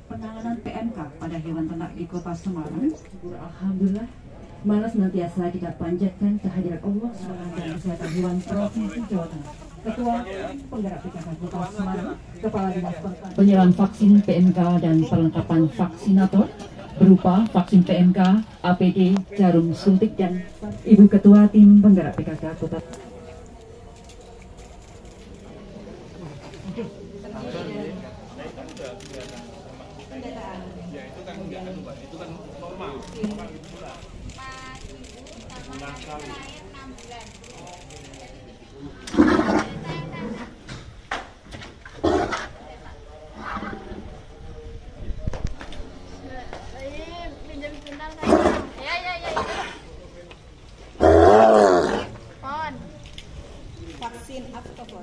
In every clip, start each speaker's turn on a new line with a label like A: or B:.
A: Penanganan PMK pada hewan ternak di Kota Semarang.
B: Alhamdulillah, malah senantiasa kita panjatkan kehadiran Allah SWT Kesehatan Hewan Provinsi Jawa Tengah. Ketua Penggerak PKK Kota Semarang, Kepala Dinas Pertanian. Penyerahan vaksin PMK dan perlengkapan vaksinator berupa vaksin PMK, APD, jarum suntik dan Ibu Ketua Tim Penggerak PKK Kota.
C: Vaksin apa tuh?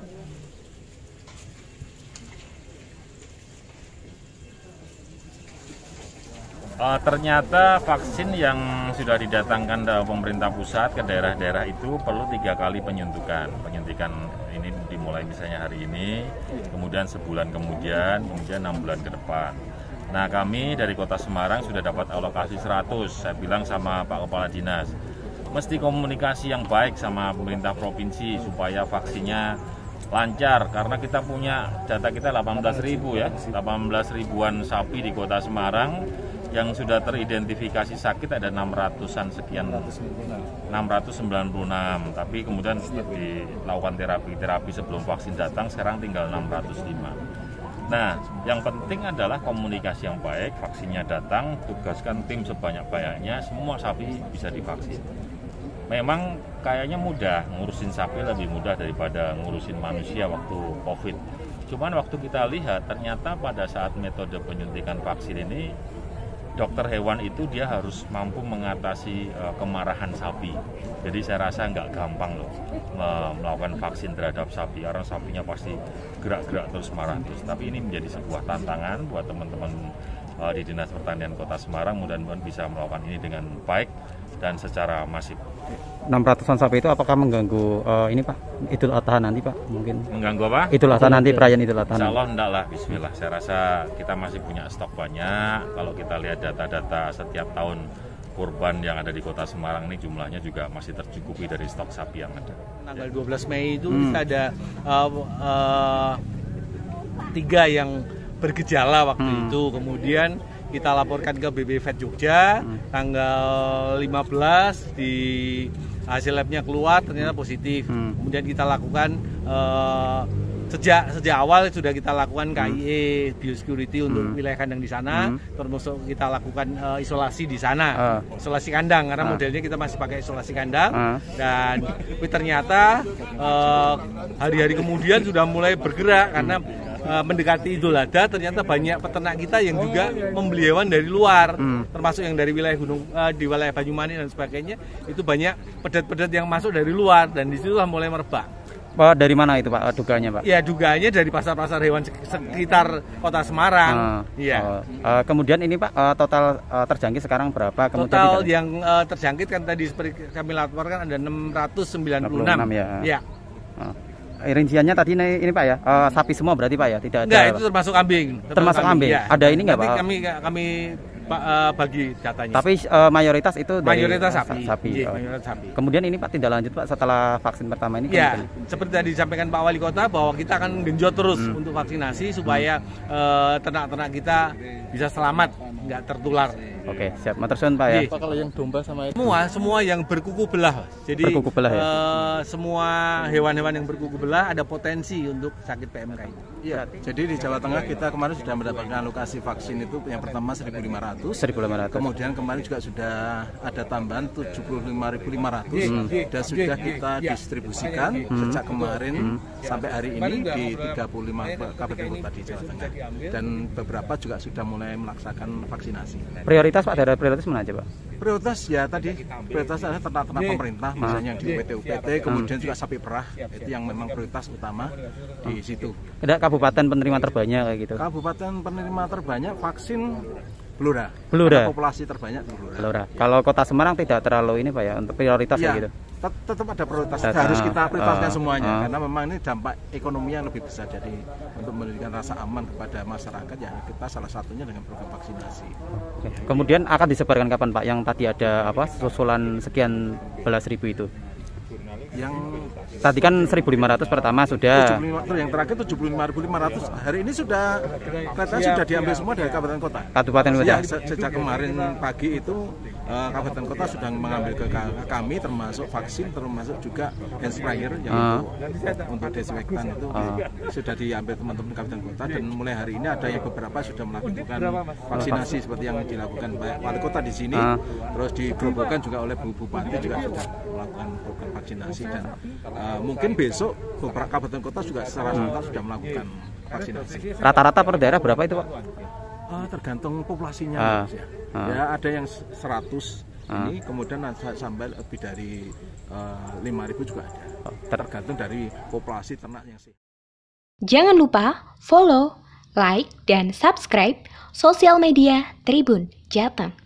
D: Ternyata vaksin yang sudah didatangkan dari pemerintah pusat ke daerah-daerah itu perlu 3 kali penyuntikan. Penyuntikan ini dimulai misalnya hari ini, kemudian sebulan kemudian 6 bulan ke depan. Nah, kami dari Kota Semarang sudah dapat alokasi 100. Saya bilang sama Pak Kepala Dinas, mesti komunikasi yang baik sama pemerintah provinsi supaya vaksinnya lancar, karena kita punya data kita 18.000 ya, 18 ribuan sapi di Kota Semarang yang sudah teridentifikasi sakit ada 600-an sekian, 696, tapi kemudian dilakukan terapi sebelum vaksin datang, sekarang tinggal 605. Nah, yang penting adalah komunikasi yang baik, vaksinnya datang, tugaskan tim sebanyak-banyaknya, semua sapi bisa divaksin. Memang kayaknya mudah, ngurusin sapi lebih mudah daripada ngurusin manusia waktu COVID. Cuman waktu kita lihat, ternyata pada saat metode penyuntikan vaksin ini, dokter hewan itu dia harus mampu mengatasi kemarahan sapi. Jadi saya rasa nggak gampang loh melakukan vaksin terhadap sapi. Karena sapinya pasti gerak-gerak terus marah terus. Tapi ini menjadi sebuah tantangan buat teman-teman di Dinas Pertanian Kota Semarang. Mudah-mudahan bisa melakukan ini dengan baik dan secara masif.
E: 600-an sapi itu apakah mengganggu ini Pak, Idul Adha nanti Pak? Mungkin
D: mengganggu apa?
E: Idul Adha nanti, perayaan Idul Adha.
D: Insya Allah enggak lah, bismillah. Saya rasa kita masih punya stok banyak. Kalau kita lihat data-data setiap tahun kurban yang ada di Kota Semarang ini jumlahnya juga masih tercukupi dari stok sapi yang ada.
F: Tanggal 12 Mei itu kita ada 3 yang bergejala waktu itu. Kemudian kita laporkan ke BPVET Jogja tanggal 15, di hasil labnya keluar ternyata positif. Kemudian kita lakukan sejak awal sudah kita lakukan KIE biosecurity untuk wilayah kandang di sana, termasuk kita lakukan isolasi di sana, isolasi kandang karena modelnya kita masih pakai isolasi kandang. Dan ternyata hari-hari kemudian sudah mulai bergerak karena mendekati Idul Adha, ternyata banyak peternak kita yang juga membeli hewan dari luar, termasuk yang dari wilayah gunung, di wilayah Banyumanik dan sebagainya, itu banyak pedet-pedet yang masuk dari luar dan disitulah mulai merebak.
E: Dari mana itu Pak dugaannya Pak?
F: Ya dugaannya dari pasar-pasar hewan sekitar Kota Semarang. Iya.
E: Kemudian ini Pak total terjangkit sekarang berapa? Kemudian
F: total yang terjangkit kan tadi seperti kami laporkan ada 696. Ya.
E: Rinciannya tadi ini Pak ya, sapi semua berarti Pak ya, tidak ada.
F: Enggak, itu termasuk kambing.
E: Termasuk kambing. Ya. Ada ini enggak Pak?
F: Kami bagi datanya.
E: Tapi mayoritas itu dari
F: mayoritas sapi.
E: Iya,
F: mayoritas sapi.
E: Kemudian ini Pak tidak lanjut Pak setelah vaksin pertama ini?
F: Ya, seperti tadi disampaikan Pak Wali Kota bahwa kita akan genjot terus untuk vaksinasi supaya ternak-ternak kita bisa selamat, nggak tertular.
E: Oke, siap. Matur suwun Pak ya.
F: Kalau yang domba sama itu semua yang berkuku belah. Jadi
E: berkuku belah, ya?
F: Semua hewan-hewan yang berkuku belah ada potensi untuk sakit PMK ini.
G: Iya, jadi di Jawa Tengah kita kemarin sudah mendapatkan alokasi vaksin itu yang pertama 1.500. Kemudian kemarin juga sudah ada tambahan 75.500 dan sudah kita distribusikan sejak kemarin sampai hari ini di 35 kabupaten kota di Jawa Tengah. Dan beberapa juga sudah mulai melaksanakan vaksinasi.
E: Prioritas Pak, daerah prioritas mana aja Pak?
G: Prioritas ya tadi, prioritas adalah ternak-ternak pemerintah, misalnya yang di UPT-UPT, kemudian juga sapi perah, itu yang memang prioritas utama di situ.
E: Ada kabupaten penerima terbanyak kayak gitu?
G: Kabupaten penerima terbanyak vaksin Blora.
E: Blora.
G: Populasi terbanyak Blora.
E: Kalau Kota Semarang tidak terlalu ini Pak ya, untuk prioritas
G: ya,
E: gitu?
G: tetap ada prioritas, harus kita prioritaskan semuanya karena memang ini dampak ekonomi yang lebih besar. Jadi untuk memberikan rasa aman kepada masyarakat ya kita salah satunya dengan program vaksinasi.
E: Oke. Kemudian akan disebarkan kapan Pak? Yang tadi ada apa susulan sekian belas ribu itu?
G: Yang
E: tadi kan 1.500 pertama sudah.
G: 75, yang terakhir 75.500 hari ini sudah sudah diambil semua dari kabupaten kota.
E: Kabupaten kota.
G: Ya, sejak kemarin pagi itu kabupaten kota sudah mengambil ke kami termasuk vaksin, termasuk juga hand sprayer yang untuk desinfektan itu sudah diambil teman-teman kabupaten kota, dan mulai hari ini ada yang beberapa sudah melakukan vaksinasi seperti yang dilakukan wali kota di sini, terus di Grobogan juga oleh Bu Bupati juga sudah melakukan program vaksinasi, dan mungkin besok beberapa kabupaten kota juga secara serentak sudah melakukan vaksinasi.
E: Rata-rata per daerah berapa itu Pak?
G: Tergantung populasinya, ya ada yang 100 ini, kemudian sampai lebih dari 5.000 juga ada, tergantung dari populasi ternak yang sehat.
H: Jangan lupa follow, like, dan subscribe sosial media Tribun Jateng.